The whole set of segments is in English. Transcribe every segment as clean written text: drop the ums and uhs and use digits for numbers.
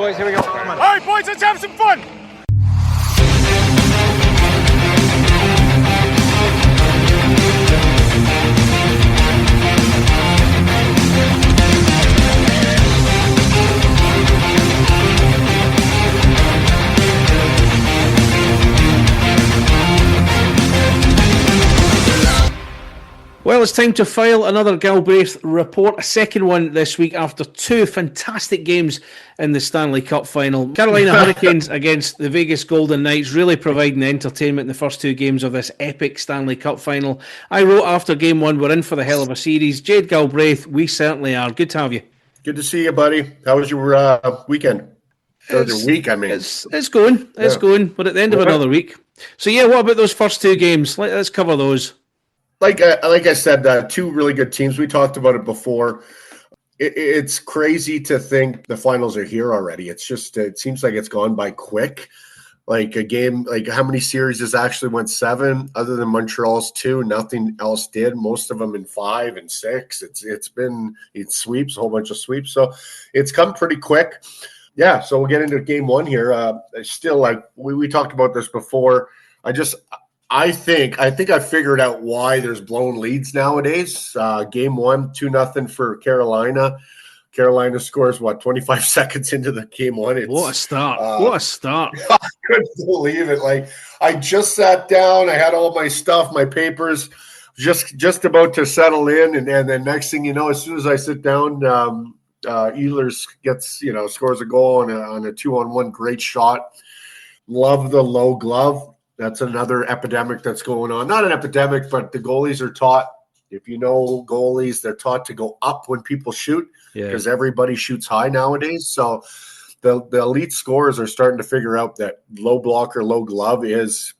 boys. Here we go. Come on. All right, boys, let's have some fun. Well, it's time to file another Galbraith Report, a second one this week after two fantastic games in the Stanley Cup Final. Carolina Hurricanes against the Vegas Golden Knights, really providing entertainment in the first two games of this epic Stanley Cup Final. I wrote after game one, we're in for the hell of a series. Jade Galbraith, we certainly are. Good to have you. Good to see you, buddy. How was your weekend? Or your week, I mean. It's going. It's going. We're at the end of another week. So, yeah, what about those first two games? Let's cover those. Like I said, two really good teams. We talked about it before. It's crazy to think the finals are here already. It's just, it seems like it's gone by quick. Like a game, like how many series actually went 7, other than Montreal's 2, nothing else did. Most of them in 5 and 6. It's sweeps, a whole bunch of sweeps. So it's come pretty quick. Yeah, so we'll get into game one here. Still, like we talked about this before. I think I figured out why there's blown leads nowadays. Game 1, 2-0 for Carolina. Carolina scores, 25 seconds into the game 1. What a start. What a start. I couldn't believe it. Like, I just sat down. I had all my stuff, my papers, just about to settle in. And then next thing you know, as soon as I sit down, Ehlers scores a goal on a 2-on-1 great shot. Love the low glove. That's another epidemic that's going on. Not an epidemic, but the goalies are taught, if you know goalies, they're taught to go up when people shoot because everybody shoots high nowadays. So the elite scorers are starting to figure out that low blocker, low glove is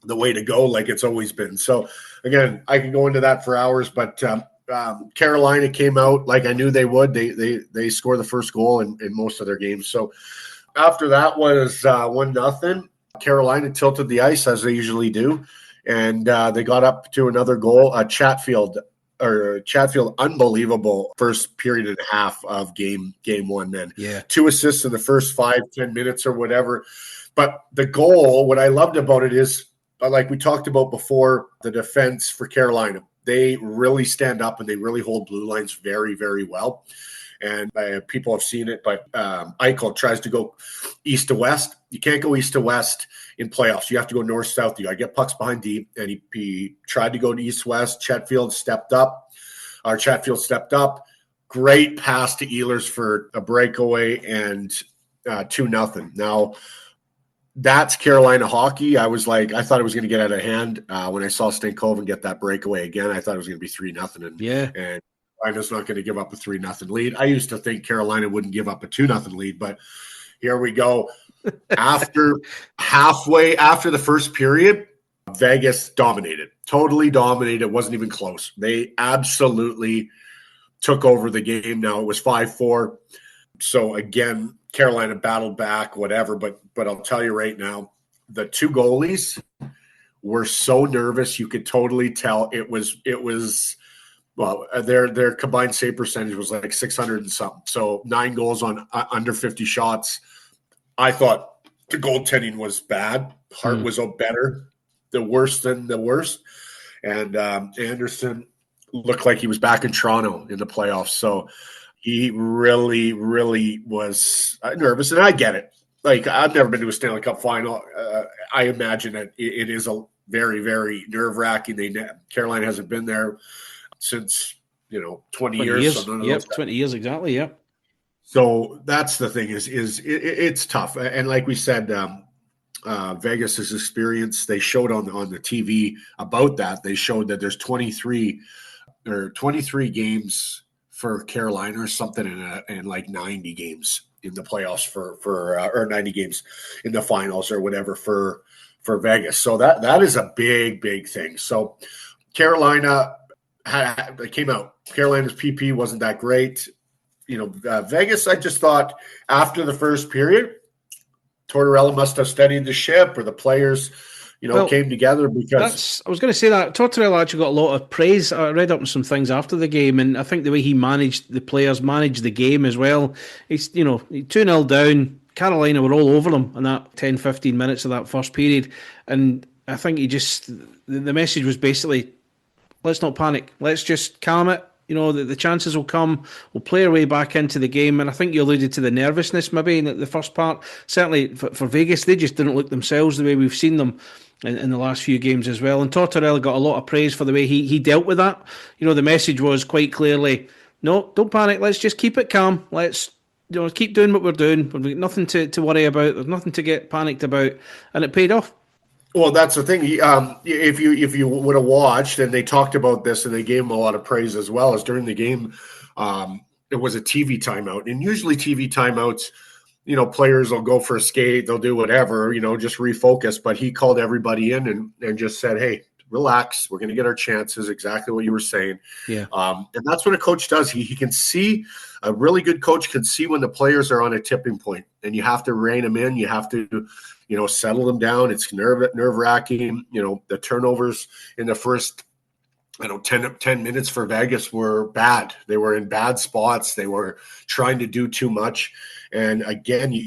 the way to go, like it's always been. So, again, I can go into that for hours, but Carolina came out like I knew they would. They scored the first goal in most of their games. So after that was 1-0. Carolina tilted the ice as they usually do, and they got up to another goal. Chatfield, unbelievable first period and a half of game 1. Then 2 assists in the first 5-10 minutes or whatever. But the goal, what I loved about it is, like we talked about before, the defense for Carolina. They really stand up and they really hold blue lines very, very well. And people have seen it, but Eichel tries to go east to west. You can't go east to west in playoffs. You have to go north-south. You got to get pucks behind deep. And he tried to go to east-west. Chatfield stepped up. Great pass to Ehlers for a breakaway and 2-0. Now, that's Carolina hockey. I thought it was going to get out of hand. When I saw Stankoven get that breakaway again, I thought it was going to be 3-0. And Carolina's not going to give up a 3-0 lead. I used to think Carolina wouldn't give up a 2-0 lead, but here we go. Halfway after the first period, Vegas totally dominated. It wasn't even close. They absolutely took over the game. Now it was 5-4. So again, Carolina battled back, whatever. But I'll tell you right now, the two goalies were so nervous. You could totally tell it was. Well, their combined save percentage was like 600 and something. So 9 goals on under 50 shots. I thought the goaltending was bad. Hart was better, the worst than the worst. And Anderson looked like he was back in Toronto in the playoffs. So he really, really was nervous. And I get it. Like, I've never been to a Stanley Cup final. I imagine that it is a very, very nerve-wracking. Carolina hasn't been there since 20 years. 20 years exactly. Yeah. So that's the thing is it's tough, and like we said, Vegas's experience. They showed on the TV about that. They showed that there's 23 games for Carolina or something, and like 90 games in the playoffs for or 90 games in the finals or whatever for Vegas. So that is a big thing. So Carolina. They came out. Carolina's PP wasn't that great. Vegas, I just thought after the first period, Tortorella must have steadied the ship, or the players came together because I was going to say that Tortorella actually got a lot of praise. I read up on some things after the game, and I think the way he managed the players, managed the game as well. He's 2-0 down. Carolina were all over him in that 10, 15 minutes of that first period, and I think the message was basically, let's not panic. Let's just calm it. The chances will come. We'll play our way back into the game. And I think you alluded to the nervousness maybe in the first part. Certainly for Vegas, they just didn't look themselves the way we've seen them in the last few games as well. And Tortorella got a lot of praise for the way he dealt with that. The message was quite clearly, no, don't panic. Let's just keep it calm. Let's keep doing what we're doing. We've got nothing to worry about. There's nothing to get panicked about. And it paid off. Well, that's the thing. If you would have watched, and they talked about this, and they gave him a lot of praise as well, as during the game, it was a TV timeout, and usually TV timeouts, players will go for a skate, they'll do whatever, just refocus. But he called everybody in and just said, "Hey, relax. We're going to get our chances." Exactly what you were saying. Yeah. And that's what a coach does. He can see. A really good coach can see when the players are on a tipping point, and you have to rein them in. You have to, settle them down. It's nerve-wracking. The turnovers in the first, 10 minutes for Vegas were bad. They were in bad spots. They were trying to do too much. And again,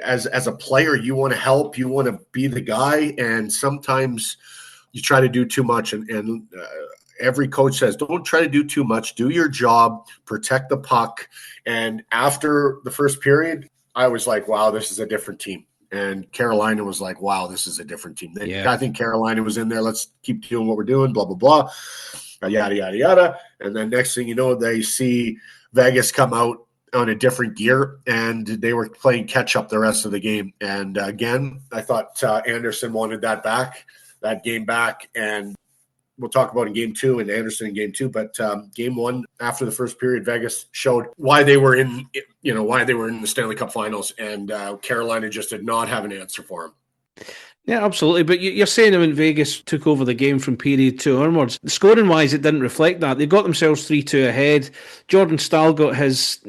as a player, you want to help. You want to be the guy. And sometimes you try to do too much. And every coach says, don't try to do too much. Do your job. Protect the puck. And after the first period, I was like, wow, this is a different team. And Carolina was like, wow, this is a different team. Yeah. I think Carolina was in there. Let's keep doing what we're doing, blah, blah, blah, yada, yada, yada. And then next thing you know, they see Vegas come out on a different gear, and they were playing catch up the rest of the game. And again, I thought Anderson wanted that game back. And we'll talk about in game two and Anderson in game two, but game one, after the first period, Vegas showed why they were in the Stanley Cup Finals, and Carolina just did not have an answer for them. Yeah, absolutely. But you're saying that when Vegas took over the game from period two onwards, scoring-wise, it didn't reflect that. They got themselves 3-2 ahead. Jordan Stahl got his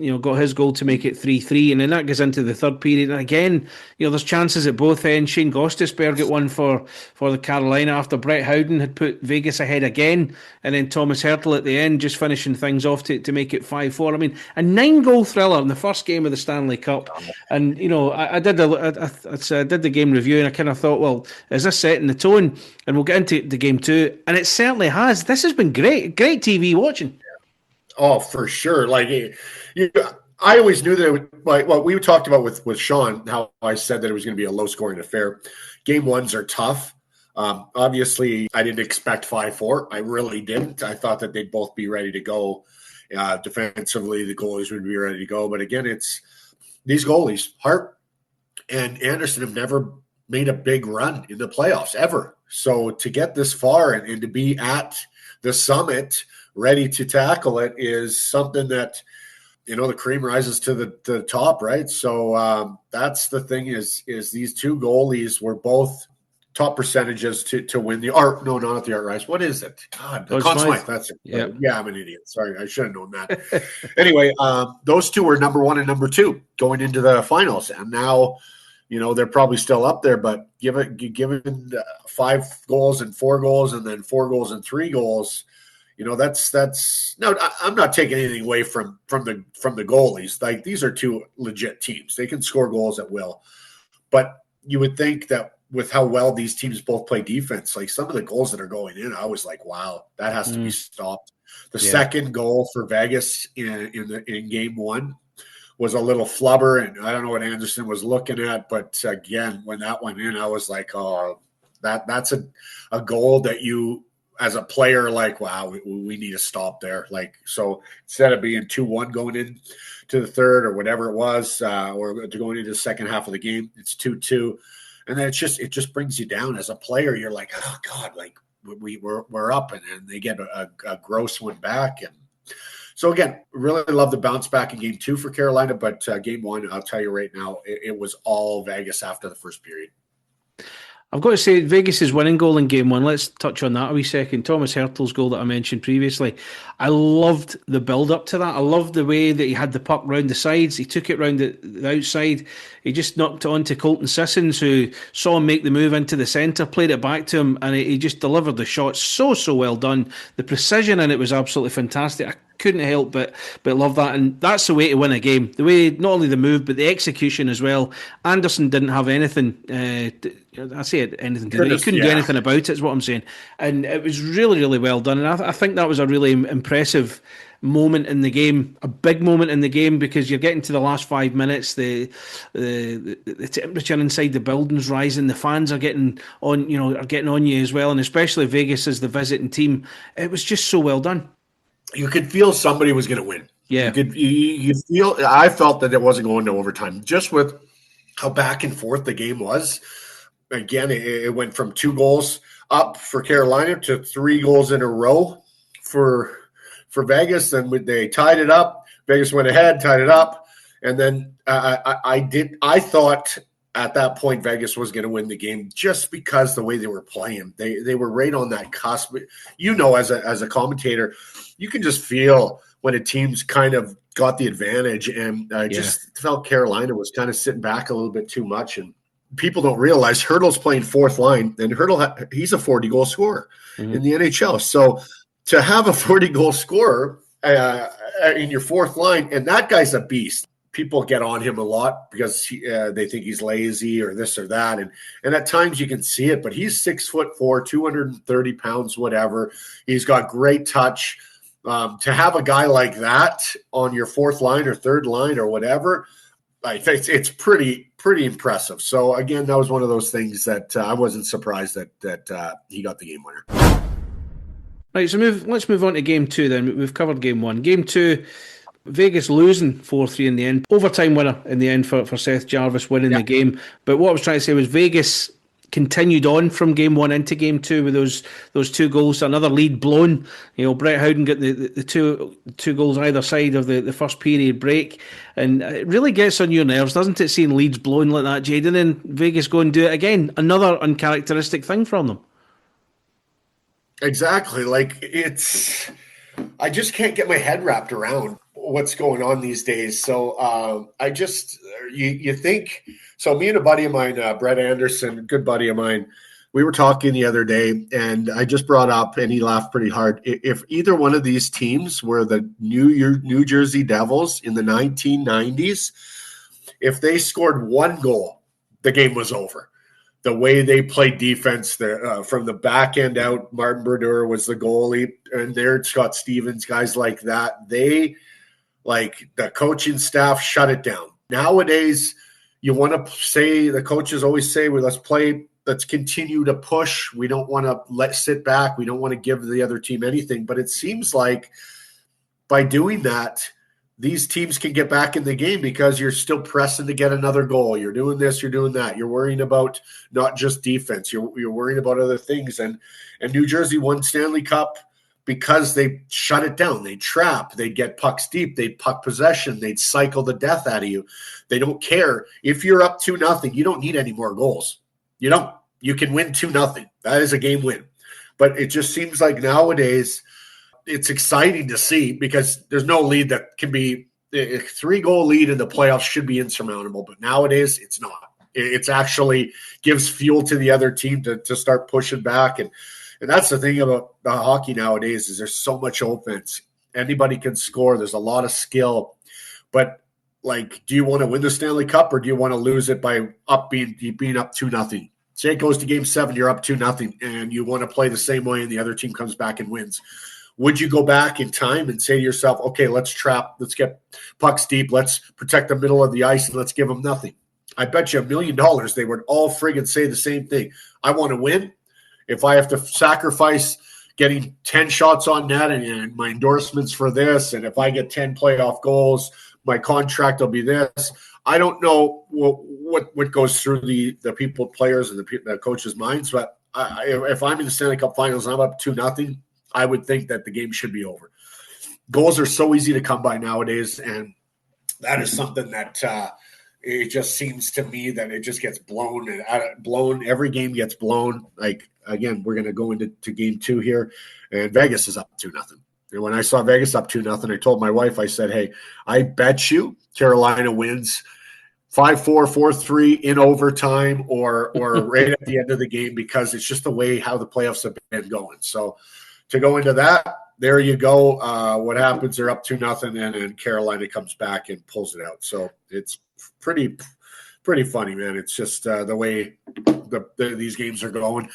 goal to make it 3-3, and then that goes into the third period. And again, there's chances at both ends. Shane Gostisbehere got one for the Carolina after Brett Howden had put Vegas ahead again, and then Thomas Hertl at the end just finishing things off to make it 5-4. I mean, a 9-goal thriller in the first game of the Stanley Cup. And I did the game review, and I kind of thought, well, is this setting the tone? And we'll get into the game two, and it certainly has. This has been great TV watching. Oh, for sure. I always knew that we talked about with Sean, how I said that it was going to be a low-scoring affair. Game ones are tough. Obviously, I didn't expect 5-4. I really didn't. I thought that they'd both be ready to go. Defensively, the goalies would be ready to go. But again, it's these goalies, Hart and Anderson, have never made a big run in the playoffs ever. So to get this far and to be at the summit ready to tackle it is something that, the cream rises to the top, right? So that's the thing is these two goalies were both top percentages to win the art. No, not the Art Rice. What is it? God, the Conn Smythe. That's it. Yeah, I'm an idiot. Sorry, I should have known that. Anyway, those two were number one and number two going into the finals. And now, they're probably still up there, but given 5 goals and 4 goals, and then 4 goals and 3 goals, that's no. I'm not taking anything away from the goalies. Like, these are two legit teams; they can score goals at will. But you would think that with how well these teams both play defense, like some of the goals that are going in, I was like, wow, that has to be stopped. The second goal for Vegas in game one was a little flubber, and I don't know what Anderson was looking at, but again, when that went in, I was like, oh, that's a goal that you, as a player, like, wow, we need to stop there. Like, so instead of being 2-1 going in to the third or whatever it was, or going into the second half of the game, it's 2-2, and then it just brings you down as a player. You're like, oh God, like we're up, and they get a gross one back. And so again, really love the bounce back in game two for Carolina, but game one, I'll tell you right now, it was all Vegas after the first period. I've got to say, Vegas' winning goal in game one, let's touch on that a wee second. Thomas Hertl's goal that I mentioned previously. I loved the build up to that. I loved the way that he had the puck round the sides. He took it round the outside. He just knocked it on to Colton Sissons, who saw him make the move into the centre, played it back to him, and he just delivered the shot so well done. The precision in it was absolutely fantastic. I couldn't help but love that, and that's the way to win a game. The way, not only the move but the execution as well. Anderson didn't have anything. I say anything to do. He couldn't do anything about it, is what I'm saying. And it was really well done. And I think that was a really impressive moment in the game, a big moment in the game, because you're getting to the last 5 minutes. The temperature inside the building's rising. The fans are getting on, are getting on you as well, and especially Vegas as the visiting team. It was just so well done. You could feel somebody was going to win. Yeah, you feel. I felt that it wasn't going to overtime, just with how back and forth the game was. Again, it went from 2 goals up for Carolina to 3 goals in a row for Vegas. Then they tied it up. Vegas went ahead, tied it up, and then I thought at that point Vegas was going to win the game just because the way they were playing. They were right on that cusp. As a commentator, you can just feel when a team's kind of got the advantage, and I just felt Carolina was kind of sitting back a little bit too much. And people don't realize Hertl's playing fourth line, and Hertl, he's a 40-goal scorer in the NHL. So to have a 40-goal scorer in your fourth line, and that guy's a beast. People get on him a lot because they think he's lazy or this or that. And at times you can see it, but he's 6'4", 230 pounds, whatever. He's got great touch. To have a guy like that on your fourth line or third line or whatever, I think it's pretty impressive. So again, that was one of those things that I wasn't surprised that he got the game winner. Right, so let's move on to game 2 then. We've covered game 1. Game 2, Vegas losing 4-3 in the end. Overtime winner in the end for Seth Jarvis winning the game. But what I was trying to say was Vegas continued on from game 1 into game 2 with those 2 goals. Another lead blown. Brett Howden got the two goals either side of the first period break. And it really gets on your nerves, doesn't it, seeing leads blown like that, Jade? And then Vegas go and do it again. Another uncharacteristic thing from them. Exactly. I just can't get my head wrapped around what's going on these days. So you think, so me and a buddy of mine, Brett Anderson, a good buddy of mine, we were talking the other day, and I just brought up, and he laughed pretty hard. If either one of these teams were the New Jersey Devils in the 1990s, if they scored 1 goal, the game was over. The way they played defense from the back end out, Martin Brodeur was the goalie, and there Scott Stevens, guys like that. The coaching staff shut it down. Nowadays, you want to say, the coaches always say, well, let's continue to push. We don't want to sit back. We don't want to give the other team anything. But it seems like by doing that, these teams can get back in the game because you're still pressing to get another goal. You're doing this, you're doing that. You're worrying about not just defense. You're worrying about other things. And New Jersey won Stanley Cup because they shut it down. They trap. They'd get pucks deep. They'd puck possession. They'd cycle the death out of you. They don't care. If you're up 2-0, you don't need any more goals. You don't. You can win 2-0. That is a game win. But it just seems like nowadays – it's exciting to see because there's no lead that can be a 3-goal lead in the playoffs should be insurmountable. But nowadays it's not. It's actually gives fuel to the other team to start pushing back. And that's the thing about hockey nowadays is there's so much offense. Anybody can score. There's a lot of skill. But do you want to win the Stanley Cup or do you want to lose it by being up 2-0? Say it goes to game 7, you're up 2-0 and you want to play the same way and the other team comes back and wins. Would you go back in time and say to yourself, okay, let's trap, let's get pucks deep, let's protect the middle of the ice, and let's give them nothing? I bet you $1 million they would all friggin' say the same thing. I want to win. If I have to sacrifice getting 10 shots on net and my endorsements for this, and if I get 10 playoff goals, my contract will be this. I don't know what goes through the people, players, and the coaches' minds, but if I'm in the Stanley Cup Finals and I'm up 2-0, I would think that the game should be over. Goals are so easy to come by nowadays, and that is something that it just seems to me that it just gets blown and blown. Every game gets blown. Like, again, we're going to go into game 2 here, and Vegas is up 2-0. And when I saw Vegas up 2-0, I told my wife, I said, hey, I bet you Carolina wins 5-4, 4-3 in overtime or right at the end of the game, because it's just the way how the playoffs have been going. So to go into that, there you go. What happens? They're up 2-0, and Carolina comes back and pulls it out. So it's pretty funny, man. It's just the way these games are going.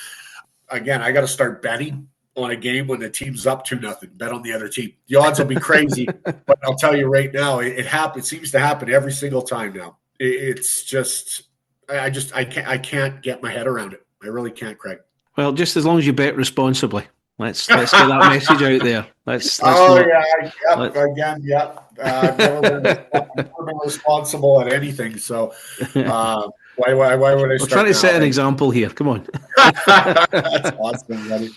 Again, I got to start betting on a game when the team's up 2-0. Bet on the other team. The odds will be crazy, but I'll tell you right now, it happens. It seems to happen every single time now. It's just I can't get my head around it. I really can't, Craig. Well, just as long as you bet responsibly. Let's get that message out there. I've never been responsible at anything. So why would I start? We're trying to set an example here. Come on. That's awesome, buddy.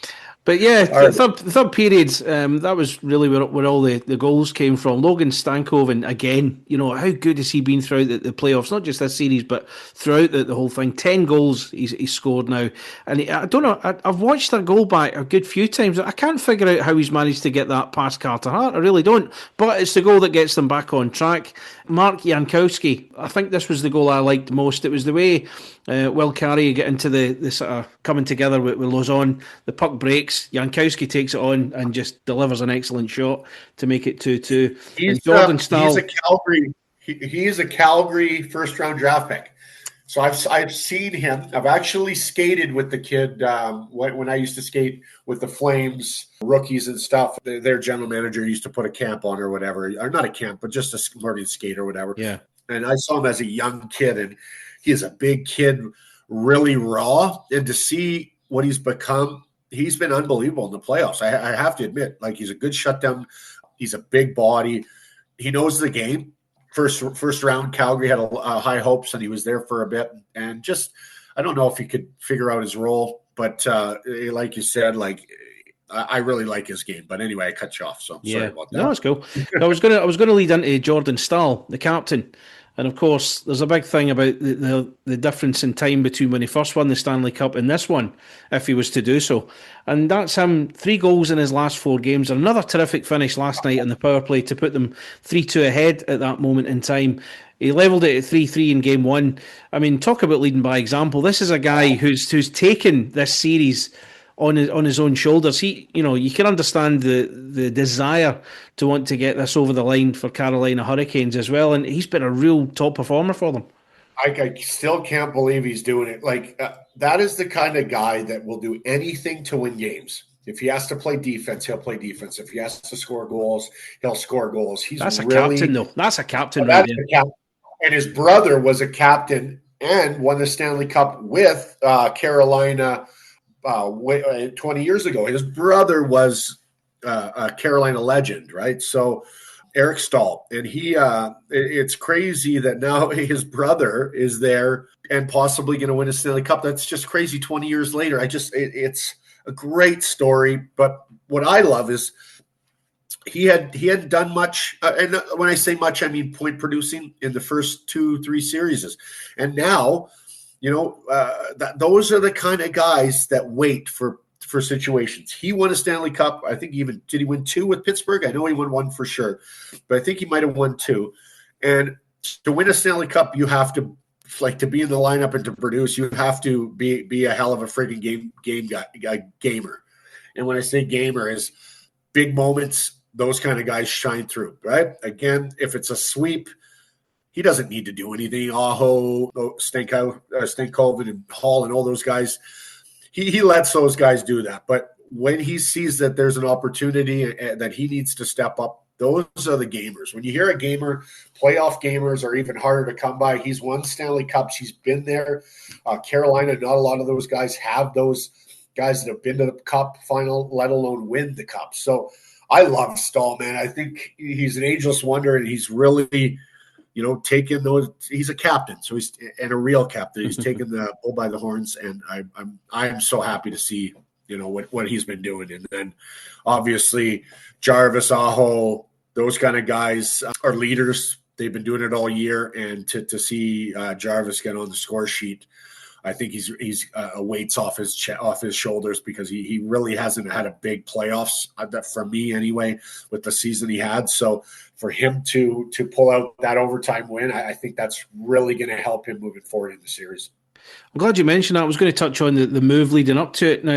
But yeah, the third period, that was really where all the goals came from. Logan Stankoven, again, how good has he been throughout the playoffs? Not just this series, but throughout the whole thing. 10 goals he's scored now. And I don't know, I've watched that goal back a good few times. I can't figure out how he's managed to get that past Carter Hart. I really don't. But it's the goal that gets them back on track. Mark Jankowski, I think this was the goal I liked most. It was the way Will Carey get into the sort of coming together with Lauzon. The puck breaks. Jankowski takes it on and just delivers an excellent shot to make it 2-2. He's a Calgary. He is a Calgary first-round draft pick. So I've seen him. I've actually skated with the kid when I used to skate with the Flames rookies and stuff. Their general manager used to put a camp on or whatever, or not a camp, but just a learning skate or whatever. Yeah. And I saw him as a young kid, and he is a big kid, really raw. And to see what he's become, he's been unbelievable in the playoffs. I have to admit, like, he's a good shutdown. He's a big body. He knows the game. First round, Calgary had high hopes, and he was there for a bit. And just, I don't know if he could figure out his role, but like you said, I really like his game. But anyway, I cut you off, so I'm sorry about that. No, it's cool. I was gonna lead into Jordan Staal, the captain. And of course, there's a big thing about the difference in time between when he first won the Stanley Cup and this one, if he was to do so. And that's him, 3 goals in his last 4 games. Another terrific finish last night in the power play to put them 3-2 ahead at that moment in time. He levelled it at 3-3 in game 1. I mean, talk about leading by example. This is a guy who's taken this series on his own shoulders. He, you can understand the desire to want to get this over the line for Carolina Hurricanes as well, and he's been a real top performer for them. I still can't believe he's doing it. That is the kind of guy that will do anything to win games. If he has to play defense, he'll play defense. If he has to score goals, he'll score goals. That's a captain, though. That's a captain, right there. And his brother was a captain and won the Stanley Cup with Carolina 20 years ago. His brother was a Carolina legend, right? So Eric Staal, and it's crazy that now his brother is there and possibly going to win a Stanley Cup. That's just crazy. 20 years later, it's a great story. But what I love is he hadn't done much, and when I say much, I mean point producing in the first 2-3 series, and now. Those are the kind of guys that wait for situations. He won a Stanley Cup. I think did he win 2 with Pittsburgh? I know he won 1 for sure, but I think he might have won 2. And to win a Stanley Cup, you have to to be in the lineup and to produce. You have to be a hell of a friggin' gamer. And when I say gamer, is big moments. Those kind of guys shine through, right? Again, if it's a sweep. He doesn't need to do anything. Aho, Stankoven, and Hall, and all those guys. He lets those guys do that. But when he sees that there's an opportunity and that he needs to step up, those are the gamers. When you hear a gamer, playoff gamers are even harder to come by. He's won Stanley Cups. He's been there. Carolina, not a lot of those guys have those guys that have been to the Cup final, let alone win the Cup. So I love Staal, man. I think he's an ageless wonder, and he's really – taking those. He's a captain, so he's a real captain. He's taken the bull by the horns, and I'm so happy to see what he's been doing. And then obviously Jarvis, Aho, those kind of guys are leaders. They've been doing it all year, and to see Jarvis get on the score sheet, I think he's weights off his shoulders, because he really hasn't had a big playoffs, for me anyway, with the season he had. So for him to pull out that overtime win, I think that's really going to help him moving forward in the series. I'm glad you mentioned that. I was going to touch on the move leading up to it. Now,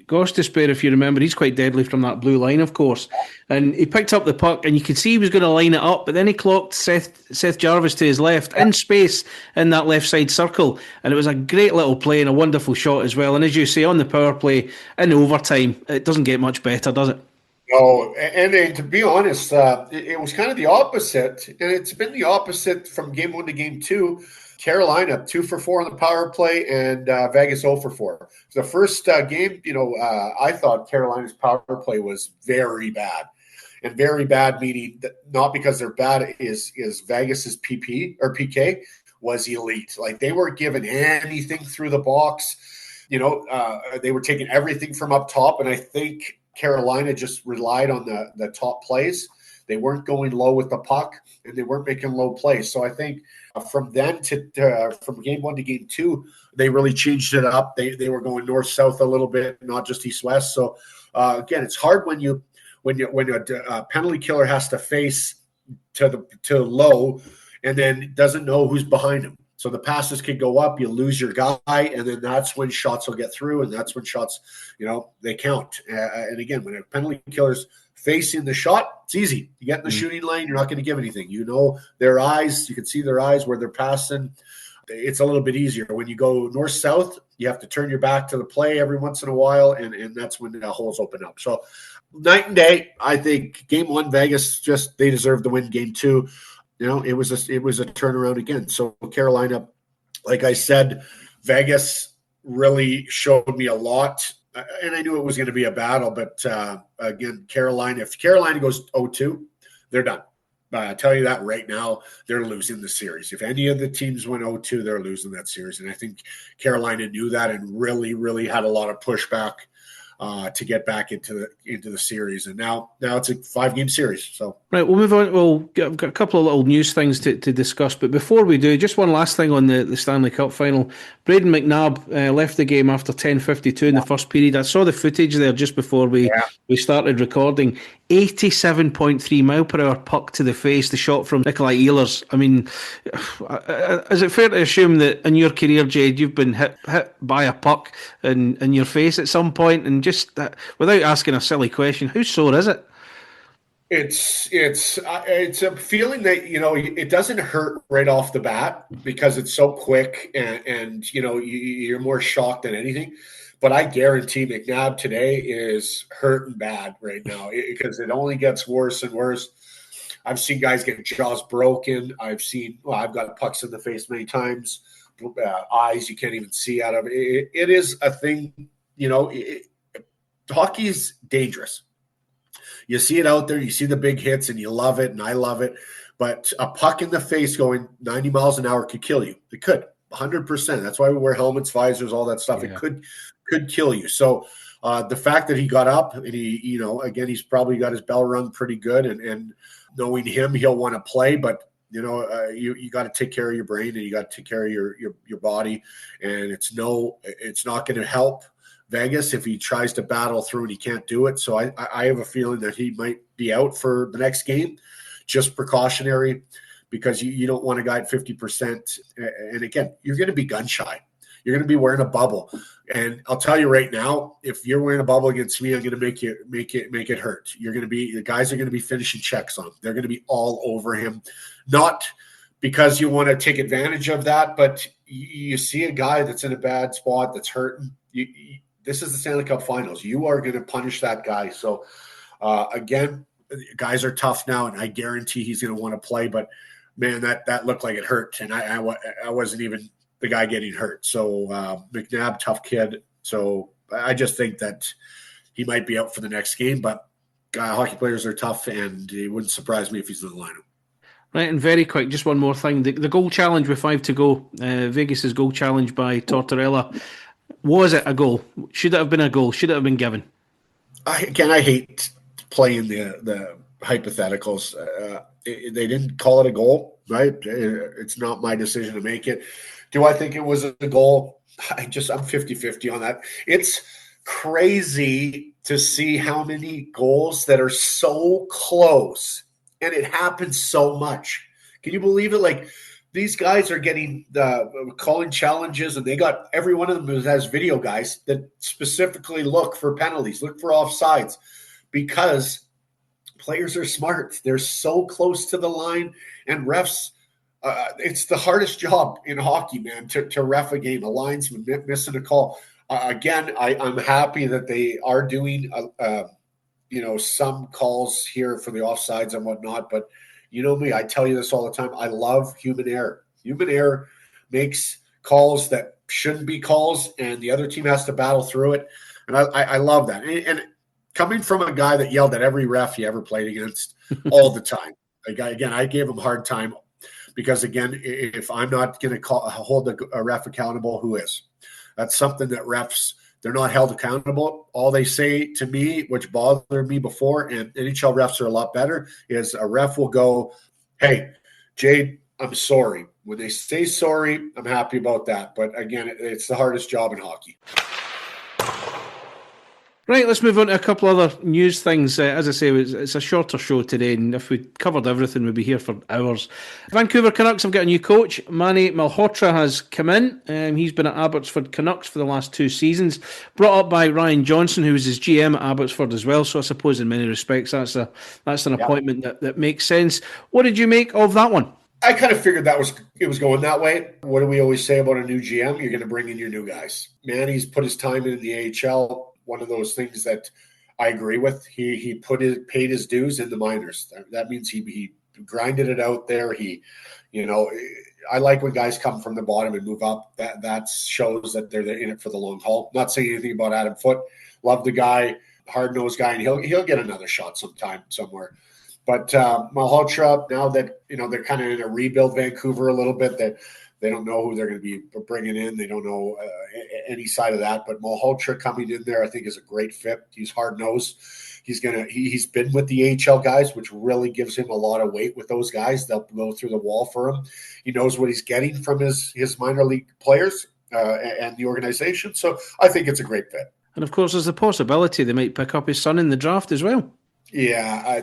Gostisbehere, if you remember, he's quite deadly from that blue line, of course. And he picked up the puck, and you could see he was going to line it up, but then he clocked Seth Jarvis to his left, in space, in that left side circle. And it was a great little play and a wonderful shot as well. And as you say, on the power play, in overtime, it doesn't get much better, does it? No, and to be honest, it was kind of the opposite. And it's been the opposite from game 1 to game 2. Carolina 2 for 4 on the power play, and Vegas 0 for 4. The first game, I thought Carolina's power play was very bad, and very bad meaning that not because they're bad, is Vegas's PP or PK was elite. Like, they weren't given anything through the box. They were taking everything from up top, and I think Carolina just relied on the top plays. They weren't going low with the puck, and they weren't making low plays. So I think from then from game 1 to game 2, they really changed it up. They were going north-south a little bit, not just east-west. So again, it's hard when a penalty killer has to face to low and then doesn't know who's behind him. So the passes could go up, you lose your guy, and then that's when shots will get through, and that's when shots, they count. And again, when a penalty killer's facing the shot, it's easy. You get in the shooting lane, you're not going to give anything. Their eyes, you can see their eyes where they're passing. It's a little bit easier. When you go north-south, you have to turn your back to the play every once in a while, and that's when the holes open up. So night and day. I think game 1, Vegas, they deserved to win game 2. It was a turnaround again. So Carolina, like I said, Vegas really showed me a lot. And I knew it was going to be a battle, but again, Carolina, if Carolina goes 0-2, they're done. I tell you that right now, they're losing the series. If any of the teams went 0-2, they're losing that series. And I think Carolina knew that and really, really had a lot of pushback to get back into the series. And now it's a 5-game series. So right, we'll move on. I've got a couple of little news things to discuss, but before we do, just one last thing on the Stanley Cup Final. Braden McNabb left the game after 10:52 in the first period. I saw the footage there just before we started recording. 87.3 mile per hour puck to the face, the shot from Nikolai Ehlers. I mean, is it fair to assume that in your career, Jade, you've been hit by a puck in your face at some point? And just without asking a silly question, how sore is it? It's a feeling that, it doesn't hurt right off the bat because it's so quick and you're more shocked than anything. But I guarantee McNabb today is hurting bad right now because it only gets worse and worse. I've seen guys get jaws broken. I've got pucks in the face many times, eyes you can't even see out of it. It is a thing, hockey's dangerous. You see it out there, you see the big hits, and you love it, and I love it. But a puck in the face going 90 miles an hour could kill you. It could, 100%. That's why we wear helmets, visors, all that stuff. Yeah. It could kill you. So the fact that he got up and he, again, he's probably got his bell rung pretty good, and knowing him, he'll want to play. But you got to take care of your brain and you got to take care of your body, and it's not going to help Vegas if he tries to battle through and he can't do it. So I have a feeling that he might be out for the next game, just precautionary, because you don't want a guy at 50%. And again, you're going to be gun shy. You're going to be wearing a bubble. And I'll tell you right now, if you're wearing a bubble against me, I'm going to make it hurt. The guys are going to be finishing checks on him. They're going to be all over him. Not because you want to take advantage of that, but you see a guy that's in a bad spot that's hurting. This is the Stanley Cup Finals. You are going to punish that guy. So, again, guys are tough now, and I guarantee he's going to want to play. But, man, that looked like it hurt, and I wasn't even the guy getting hurt. So, McNabb, tough kid. So, I just think that he might be out for the next game. But hockey players are tough, and it wouldn't surprise me if he's in the lineup. Right, and very quick, just one more thing. The goal challenge with 5 to go, Vegas' goal challenge by Tortorella. Was it a goal? Should it have been a goal? Should it have been given? I hate playing the hypotheticals. They didn't call it a goal. right? It's not my decision to make it. Do I think it was a goal? I'm 50-50 on that. It's crazy to see how many goals that are so close, and it happens so much. Can you believe it? Like, these guys are getting calling challenges, and they got every one of them has video guys that specifically look for penalties, look for offsides, because players are smart. They're so close to the line, and refs. It's the hardest job in hockey, man, to ref a game. A linesman missing a call. Again, I'm happy that they are doing, some calls here for the offsides and whatnot. But you know me, I tell you this all the time. I love human error. Human error makes calls that shouldn't be calls, and the other team has to battle through it. And I love that. And coming from a guy that yelled at every ref he ever played against all the time. Again, I gave him a hard time because, again, if I'm not going to hold a ref accountable, who is? That's something that refs, they're not held accountable. All they say to me, which bothered me before, and NHL refs are a lot better, is a ref will go, "Hey, Jade, I'm sorry." When they say sorry, I'm happy about that. But again, it's the hardest job in hockey. Right, let's move on to a couple other news things. As I say, it's a shorter show today, and if we covered everything, we'd be here for hours. Vancouver Canucks have got a new coach. Manny Malhotra has come in. He's been at Abbotsford Canucks for the last 2 seasons, brought up by Ryan Johnson, who was his GM at Abbotsford as well. So I suppose in many respects that's an appointment that makes sense. What did you make of that one? I kind of figured it was going that way. What do we always say about a new GM? You're going to bring in your new guys. Manny's put his time in the AHL. One of those things that I agree with. He paid his dues in the minors. That means he grinded it out there. I like when guys come from the bottom and move up. That shows that they're in it for the long haul. Not saying anything about Adam Foote. Love the guy, hard-nosed guy, and he'll get another shot sometime somewhere. But Malhotra, now that they're kind of in a rebuild, Vancouver a little bit, that they don't know who they're going to be bringing in. They don't know any side of that. But Malhotra coming in there, I think, is a great fit. He's hard-nosed. He's been with the AHL guys, which really gives him a lot of weight with those guys. They'll go through the wall for him. He knows what he's getting from his minor league players and the organization. So I think it's a great fit. And of course, there's the possibility they might pick up his son in the draft as well. Yeah,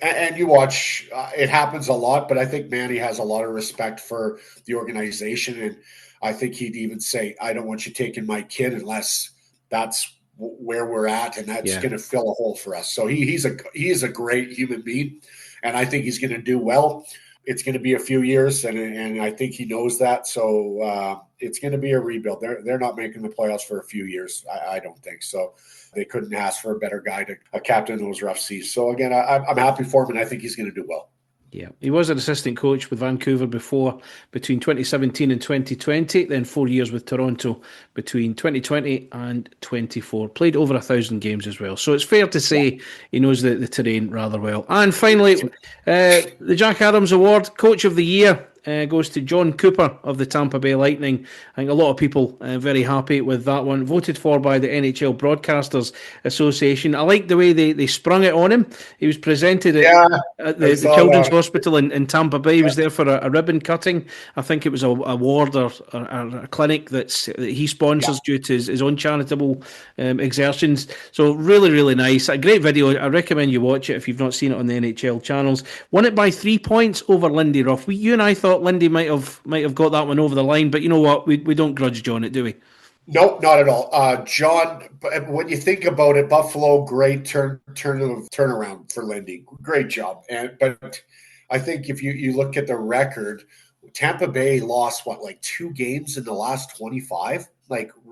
And you watch, it happens a lot, but I think Manny has a lot of respect for the organization. And I think he'd even say, "I don't want you taking my kid unless that's where we're at. And that's going to fill a hole for us." So he is a great human being, and I think he's going to do well. It's going to be a few years, and I think he knows that. So it's going to be a rebuild. They're not making the playoffs for a few years. I don't think so. They couldn't ask for a better guy to captain those rough seas. So again, I'm happy for him, and I think he's going to do well. Yeah, he was an assistant coach with Vancouver between 2017 and 2020, then 4 years with Toronto between 2020 and 24. Played over 1,000 games as well. So it's fair to say he knows the terrain rather well. And finally, the Jack Adams Award, Coach of the Year, goes to Jon Cooper of the Tampa Bay Lightning. I think a lot of people very happy with that one. Voted for by the NHL Broadcasters Association. I like the way they sprung it on him. He was presented at the Children's Hospital in Tampa Bay. He was there for a ribbon cutting. I think it was a ward or a clinic that he sponsors due to his own charitable exertions. So really, really nice. A great video. I recommend you watch it if you've not seen it on the NHL channels. Won it by 3 points over Lindy Ruff. You and I thought Lindy might have got that one over the line, but you know what? We don't grudge John it, do we? Nope, not at all. John, when you think about it, Buffalo, great turnaround for Lindy. Great job. But I think if you look at the record, Tampa Bay lost, 2 games in the last 25?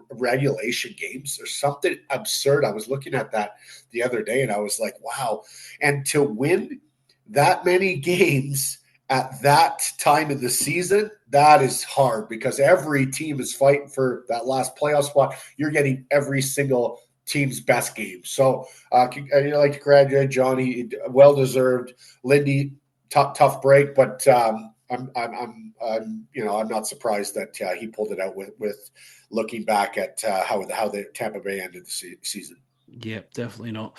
Regulation games or something absurd. I was looking at that the other day, and I was like, wow. And to win that many games at that time of the season, that is hard because every team is fighting for that last playoff spot. You're getting every single team's best game. So I'd like to congratulate Johnny. Well-deserved. Lindy, tough break, but I'm not surprised that he pulled it out with looking back at how the Tampa Bay ended the season. Yeah, definitely not.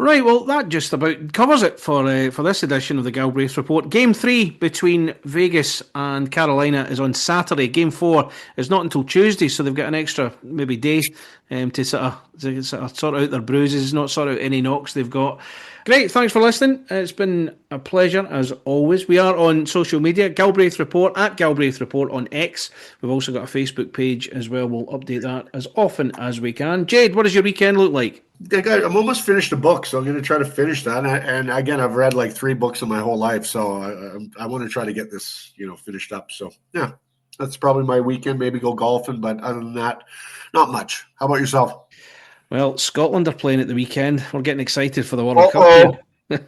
Right, well, that just about covers it for this edition of the Galbraith Report. Game 3 between Vegas and Carolina is on Saturday. Game 4 is not until Tuesday, so they've got an extra maybe day to sort of sort out their bruises, not sort out any knocks they've got. Great, thanks for listening. It's been a pleasure as always. We are on social media, Galbraith Report, at Galbraith Report on X. We've also got a Facebook page as well. We'll update that as often as we can. Jade, what does your weekend look like? I'm almost finished a book, so I'm going to try to finish that. And again, I've read like 3 books in my whole life, so I want to try to get this, finished up. So yeah, that's probably my weekend. Maybe go golfing, but other than that, not much. How about yourself? Well, Scotland are playing at the weekend. We're getting excited for the World Cup here.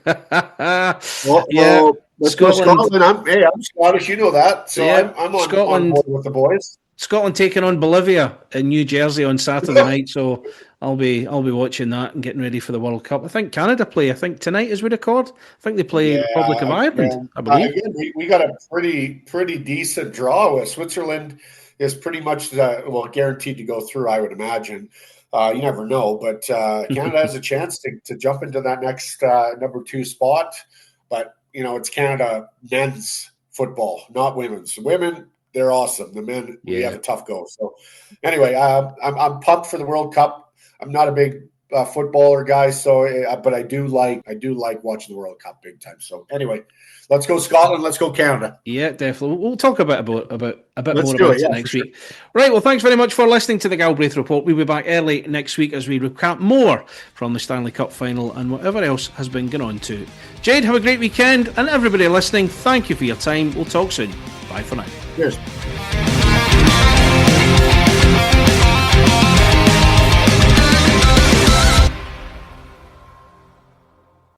Yeah, Scotland. I'm Scottish, you know that. So yeah, I'm on board with the boys. Scotland taking on Bolivia in New Jersey on Saturday night, so I'll be watching that and getting ready for the World Cup. I think Canada play. I think tonight as we record. I think they play Republic of Ireland. I believe. Again, we got a pretty decent draw with Switzerland. Is pretty much guaranteed to go through. I would imagine. You never know, but Canada has a chance to jump into that next number 2 spot. But it's Canada men's football, not women's. Women, they're awesome. The men, we have a tough go. So anyway, I'm pumped for the World Cup. I'm not a big footballer guy, but I do like watching the World Cup big time. So anyway, let's go Scotland. Let's go Canada. Yeah, definitely. We'll talk a bit more about it next week. Right. Well, thanks very much for listening to the Galbraith Report. We'll be back early next week as we recap more from the Stanley Cup Final and whatever else has been going on too. Jade, have a great weekend, and everybody listening, thank you for your time. We'll talk soon. Bye for now. Cheers.